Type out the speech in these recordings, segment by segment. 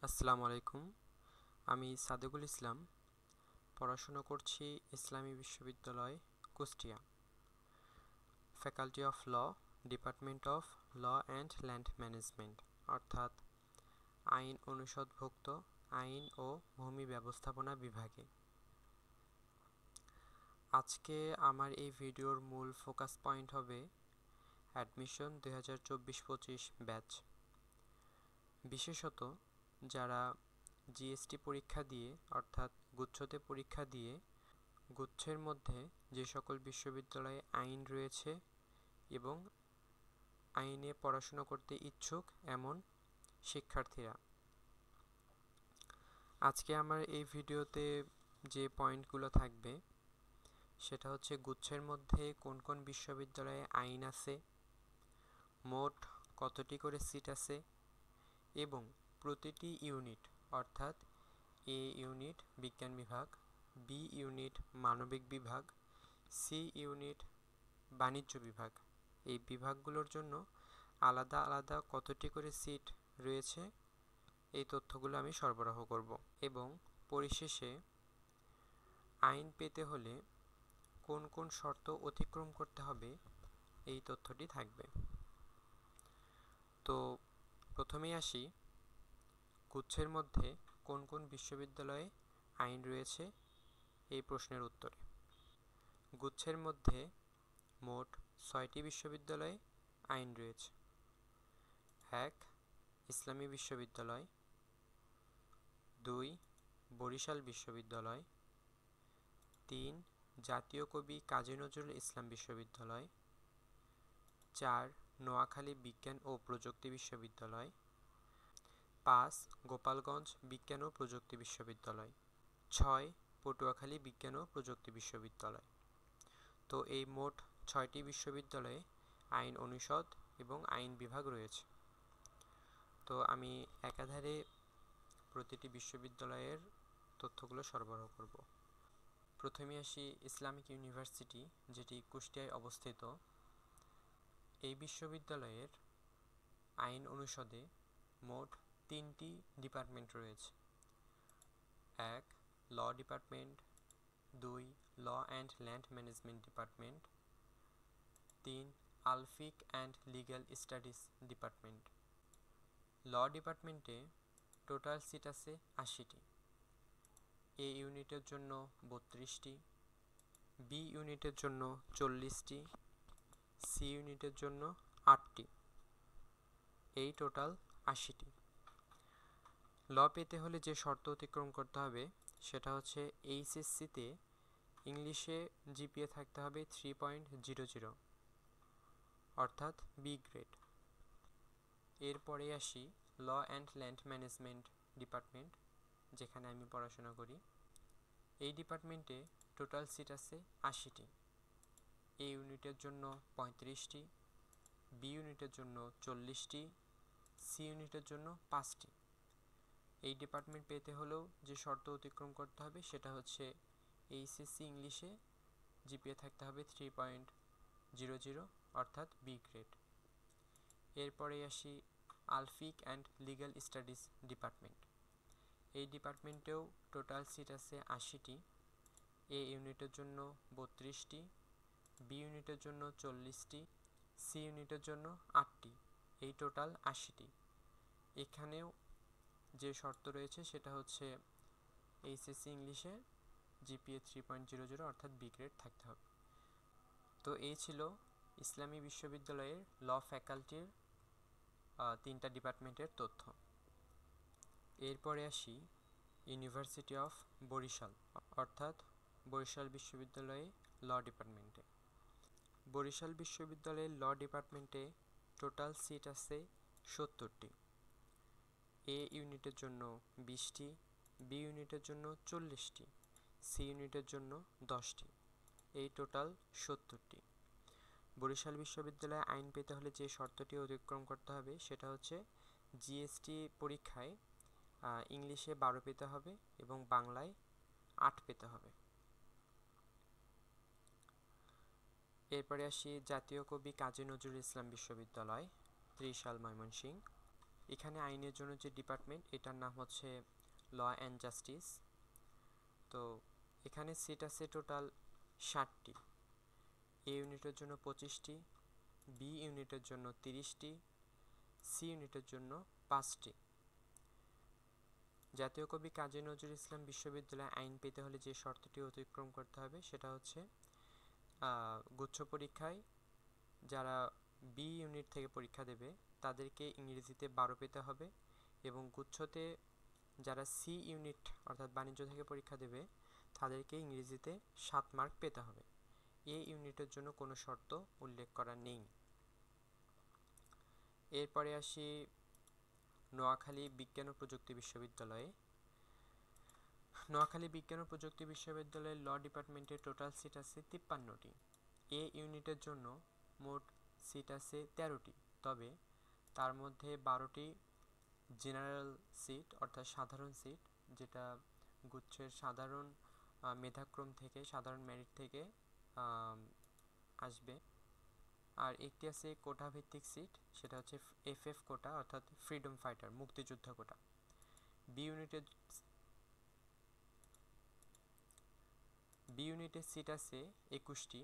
আসসালামু আলাইকুম। আমি সাদেকুল ইসলাম, পড়াশোনা করছি ইসলামী বিশ্ববিদ্যালয় Kushtia, faculty of law, department of law and land management, অর্থাৎ আইন অনুষদভুক্ত আইন ও ভূমি ব্যবস্থাপনা বিভাগে। আজকে আমার এই ভিডিওর মূল ফোকাস পয়েন্ট হবে অ্যাডমিশন 2024-25 ব্যাচ। বিশেষত যারা জিএসটি পরীক্ষা দিয়ে অর্থাৎ গুচ্ছতে পরীক্ষা দিয়ে গুচ্ছের মধ্যে যে সকল বিশ্ববিদ্যালয়ে আইন রয়েছে এবং আইনে পড়াশোনা করতে ইচ্ছুক এমন শিক্ষার্থীরা। আজকে আমার এই ভিডিওতে যে পয়েন্টগুলো থাকবে সেটা হচ্ছে গুচ্ছের মধ্যে কোন কোন বিশ্ববিদ্যালয়ে আইন আছে, মোট কতটি করে সিট আছে এবং প্রতিটি ইউনিট অর্থাৎ এ ইউনিট বিজ্ঞান বিভাগ, বি ইউনিট মানবিক বিভাগ, সি ইউনিট বাণিজ্য বিভাগ, এই বিভাগগুলোর জন্য আলাদা আলাদা কতটি করে সিট রয়েছে এই তথ্যগুলো আমি সরবরাহ করব এবং পরিশেষে আইন পেতে হলে কোন কোন শর্ত অতিক্রম করতে হবে এই তথ্যটি থাকবে। তো প্রথমেই আসি গুচ্ছের মধ্যে কোন কোন বিশ্ববিদ্যালয়ে আইন রয়েছে এই প্রশ্নের উত্তরে। গুচ্ছের মধ্যে মোট 6টি বিশ্ববিদ্যালয়ে আইন রয়েছে। 1. ইসলামী বিশ্ববিদ্যালয়, 2. বরিশাল বিশ্ববিদ্যালয়, 3. জাতীয় কবি কাজী নজরুল ইসলাম বিশ্ববিদ্যালয়, 4. নোয়াখালী বিজ্ঞান ও প্রযুক্তি বিশ্ববিদ্যালয়, 5. গোপালগঞ্জ বিজ্ঞান ও প্রযুক্তি বিশ্ববিদ্যালয়, 6. পটুয়াখালী বিজ্ঞান ও প্রযুক্তি বিশ্ববিদ্যালয়। তো এই মোট 6টি বিশ্ববিদ্যালয়ে আইন অনুষদ এবং আইন বিভাগ রয়েছে। তো আমি একাধারে প্রতিটি বিশ্ববিদ্যালয়ের তথ্যগুলো সরবরাহ করব। প্রথমে আসি ইসলামিক ইউনিভার্সিটি, যেটি কুষ্টিয়ায় অবস্থিত। এই বিশ্ববিদ্যালয়ের আইন অনুষদে মোট 3টি ডিপার্টমেন্ট রয়েছে। 1. Law department, 2. Law and land management department, 3. আলফিক অ্যান্ড লিগ্যাল স্টাডিজ ডিপার্টমেন্ট। ল ডিপার্টমেন্টে টোটাল সিট আছে 80টি। এ ইউনিটের জন্য 32টি, বি ইউনিটের জন্য 40টি, সি ইউনিটের জন্য 8টি, এই টোটাল 80টি। ল পেতে হলে যে শর্ত অতিক্রম করতে হবে সেটা হচ্ছে এইচএসসিতে ইংলিশে জিপিএ থাকতে হবে 3.00, অর্থাৎ বি গ্রেড। এরপরে আসি law and land management department, যেখানে আমি পড়াশোনা করি। এই ডিপার্টমেন্টে টোটাল সিট আছে 80টি। এ ইউনিটের জন্য 35টি, বি ইউনিটের জন্য 40টি, সি ইউনিটের জন্য 5টি। এই ডিপার্টমেন্ট পেতে হলেও যে শর্ত অতিক্রম করতে হবে সেটা হচ্ছে এইচএসসি ইংলিশে জিপিএ থাকতে হবে 3.00, অর্থাৎ বি গ্রেড। এরপরে আসি আলফিক অ্যান্ড লিগ্যাল স্টাডিজ ডিপার্টমেন্ট। এই ডিপার্টমেন্টেও টোটাল সিট আছে 80টি। এ ইউনিটের জন্য 32টি, বি ইউনিটের জন্য 40টি, সি ইউনিটের জন্য 8টি, এই টোটাল 80টি। এখানেও যে শর্ত রয়েছে সেটা হচ্ছে এইচএসসি ইংলিশে জিপিএ 3.00, অর্থাৎ বি গ্রেড থাকতে হবে। তো এই ছিল ইসলামী বিশ্ববিদ্যালয়ের ল ফ্যাকাল্টির 3টা ডিপার্টমেন্টের তথ্য। এরপরে আসি ইউনিভার্সিটি অফ বরিশাল, অর্থাৎ বরিশাল বিশ্ববিদ্যালয়ে ল ডিপার্টমেন্টে। বরিশাল বিশ্ববিদ্যালয়ের ল ডিপার্টমেন্টে টোটাল সিট আছে 70টি। এ ইউনিটের জন্য 20টি, বি ইউনিটের জন্য 40টি, সি ইউনিটের জন্য 10টি, এই টোটাল 70টি। বরিশাল বিশ্ববিদ্যালয়ে আইন পেতে হলে যে শর্তটি অতিক্রম করতে হবে সেটা হচ্ছে জিএসটি পরীক্ষায় ইংলিশে 12 পেতে হবে এবং বাংলায় 8 পেতে হবে। এরপরে আসি জাতীয় কবি কাজী নজরুল ইসলাম বিশ্ববিদ্যালয়, ত্রিশাল, ময়মনসিংহ। এখানে আইনের জন্য যে ডিপার্টমেন্ট এটার নাম হচ্ছে ল অ্যান্ড জাস্টিস। তো এখানে সিট আছে টোটাল 60টি। এ ইউনিটের জন্য 25টি, বি ইউনিটের জন্য 30টি, সি ইউনিটের জন্য 5টি। জাতীয় কবি কাজী নজরুল ইসলাম বিশ্ববিদ্যালয়ে আইন পেতে হলে যে শর্তটি অতিক্রম করতে হবে সেটা হচ্ছে গুচ্ছ পরীক্ষায় যারা বি ইউনিট থেকে পরীক্ষা দেবে তাদেরকে ইংরেজিতে 12 পেতে হবে, এবং গুচ্ছতে যারা সি ইউনিট অর্থাৎ বাণিজ্য থেকে পরীক্ষা দেবে তাদেরকে ইংরেজিতে 7 মার্ক পেতে হবে। এ ইউনিটের জন্য কোনো শর্ত উল্লেখ করা নেই। এরপরে আসি নোয়াখালী বিজ্ঞান ও প্রযুক্তি বিশ্ববিদ্যালয়ে। নোয়াখালী বিজ্ঞান ও প্রযুক্তি বিশ্ববিদ্যালয়ের ল ডিপার্টমেন্টের টোটাল সিট আছে 53টি। এ ইউনিটের জন্য মোট সিট আছে 13টি, তবে তার মধ্যে 12টি জেনারেল সিট অর্থাৎ সাধারণ সিট, যেটা গুচ্ছের সাধারণ মেধাক্রম থেকে সাধারণ মেরিট থেকে আসবে। আর একটি আছে কোটা ভিত্তিক সিট, সেটা হচ্ছে এফএফ কোটা অর্থাৎ ফ্রিডম ফাইটার মুক্তিযোদ্ধা কোটা। বি ইউনিটের সিট আছে 21টি,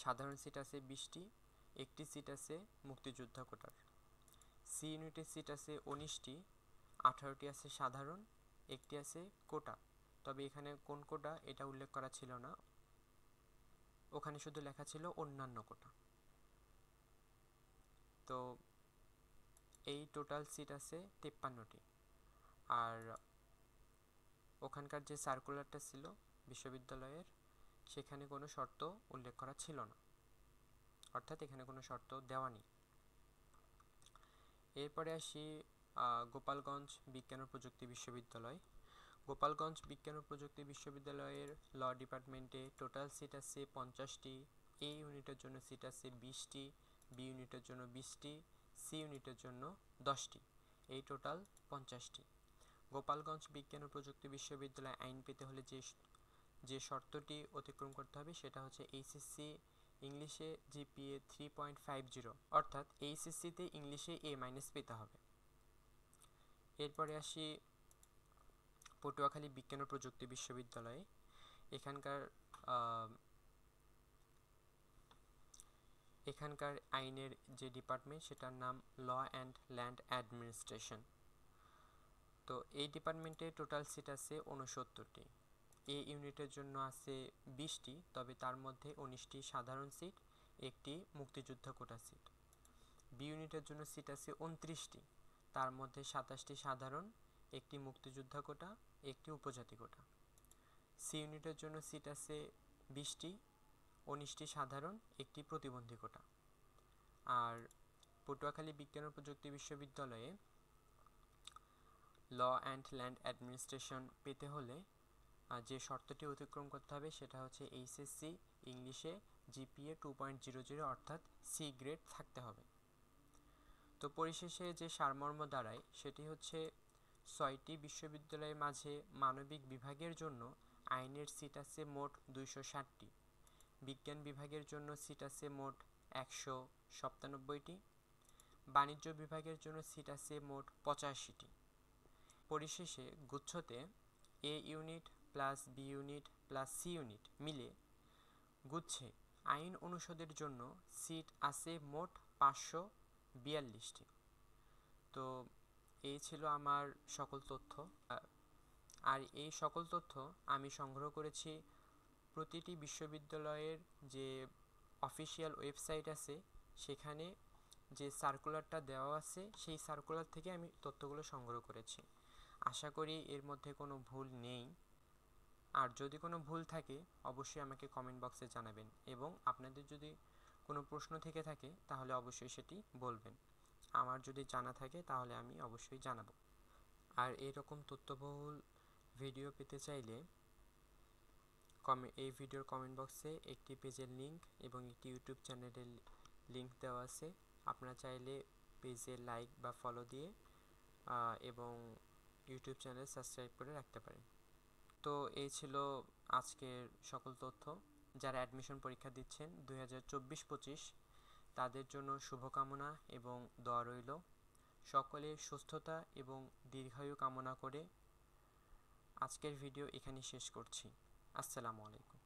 সাধারণ সিট আছে 20টি, একটি সিট আছে মুক্তিযোদ্ধা কোটার। সি ইউনিটের সিট আছে 19টি, 18টি আছে সাধারণ, একটি আছে কোটা, তবে এখানে কোন কোটা এটা উল্লেখ করা ছিল না, ওখানে শুধু লেখা ছিল অন্যান্য কোটা। তো এই টোটাল সিট আছে 53টি। আর ওখানকার যে সার্কুলারটা ছিল বিশ্ববিদ্যালয়ের, সেখানে কোনো শর্ত উল্লেখ করা ছিল না, অর্থাৎ এখানে কোনো শর্ত দেওয়া নেই। এরপরে আসি গোপালগঞ্জ বিজ্ঞান ও প্রযুক্তি বিশ্ববিদ্যালয়। গোপালগঞ্জ বিজ্ঞান ও প্রযুক্তি বিশ্ববিদ্যালয়ের ল ডিপার্টমেন্টে টোটাল সিট আছে 50টি। এ ইউনিটের জন্য সিট আছে 20টি, বি ইউনিটের জন্য 20টি, সি ইউনিটের জন্য 10টি, এই টোটাল 50টি। গোপালগঞ্জ বিজ্ঞান ও প্রযুক্তি বিশ্ববিদ্যালয়ে আইন পেতে হলে যে শর্তটি অতিক্রম করতে হবে সেটা হচ্ছে এইচএসসি ইংলিশে জিপিএ 3.50, অর্থাৎ এইচএসসিতে ইংলিশে এ মাইনাস পেতে হবে। এরপরে আসি পটুয়াখালী বিজ্ঞান ও প্রযুক্তি বিশ্ববিদ্যালয়ে। এখানকার আইনের যে ডিপার্টমেন্ট সেটার নাম ল অ্যান্ড ল্যান্ড অ্যাডমিনিস্ট্রেশন। তো এই ডিপার্টমেন্টে টোটাল সিট আছে 69টি। এ ইউনিটের জন্য আছে 20টি, তবে তার মধ্যে 19টি সাধারণ সিট, একটি মুক্তিযোদ্ধা কোটা সিট। বি ইউনিটের জন্য সিট আছে 29টি, তার মধ্যে 27টি সাধারণ, একটি মুক্তিযোদ্ধা কোটা, একটি উপজাতি কোটা। সি ইউনিটের জন্য সিট আছে 20টি, 19টি সাধারণ, একটি প্রতিবন্ধী কোটা। আর পটুয়াখালী বিজ্ঞান ও প্রযুক্তি বিশ্ববিদ্যালয়ে ল অ্যান্ড ল্যান্ড অ্যাডমিনিস্ট্রেশন পেতে হলে যে শর্তটি অতিক্রম করতে হবে সেটা হচ্ছে এইচএসসি ইংলিশে জিপিএ 2.00 অর্থাৎ সি গ্রেড থাকতে হবে। তো পরিশেষে যে সারমর্ম দাঁড়ায় সেটি হচ্ছে 6টি বিশ্ববিদ্যালয়ের মাঝে মানবিক বিভাগের জন্য আইনের সিট আছে মোট 260টি, বিজ্ঞান বিভাগের জন্য সিট আছে মোট 197টি, বাণিজ্য বিভাগের জন্য সিট আছে মোট 85টি। পরিশেষে গুচ্ছতে A unit plus B unit plus C unit মিলে গুচ্ছে আইন অনুষদের জন্য সিট আছে মোট 542টি। তো এই ছিল আমার সকল তথ্য। আর এই সকল তথ্য আমি সংগ্রহ করেছি প্রতিটি বিশ্ববিদ্যালয়ের যে অফিসিয়াল ওয়েবসাইট আছে সেখানে যে সার্কুলারটা দেওয়া আছে সেই সার্কুলার থেকে আমি তথ্যগুলো সংগ্রহ করেছি। আশা করি এর মধ্যে কোনো ভুল নেই, আর যদি কোনো ভুল থাকে অবশ্যই আমাকে কমেন্ট বক্সে জানাবেন, এবং আপনাদের যদি কোনো প্রশ্ন থেকে থাকে তাহলে অবশ্যই সেটি বলবেন। আমার যদি জানা থাকে তাহলে আমি অবশ্যই জানাবো। আর এরকম তথ্যবহুল ভিডিও পেতে চাইলে এই ভিডিওর কমেন্ট বক্সে একটি পেজের লিঙ্ক এবং একটি ইউটিউব চ্যানেলের লিঙ্ক দেওয়া আছে। আপনারা চাইলে পেজে লাইক বা ফলো দিয়ে এবং ইউটিউব চ্যানেল সাবস্ক্রাইব করে রাখতে পারেন। তো এই ছিল আজকের সকল তথ্য। যারা অ্যাডমিশন পরীক্ষা দিচ্ছেন 2024-25 তাদের জন্য শুভকামনা এবং দোয়া রইল। সকলের সুস্থতা এবং দীর্ঘায়ু কামনা করে আজকের ভিডিও এখানে শেষ করছি। আসসালামু আলাইকুম।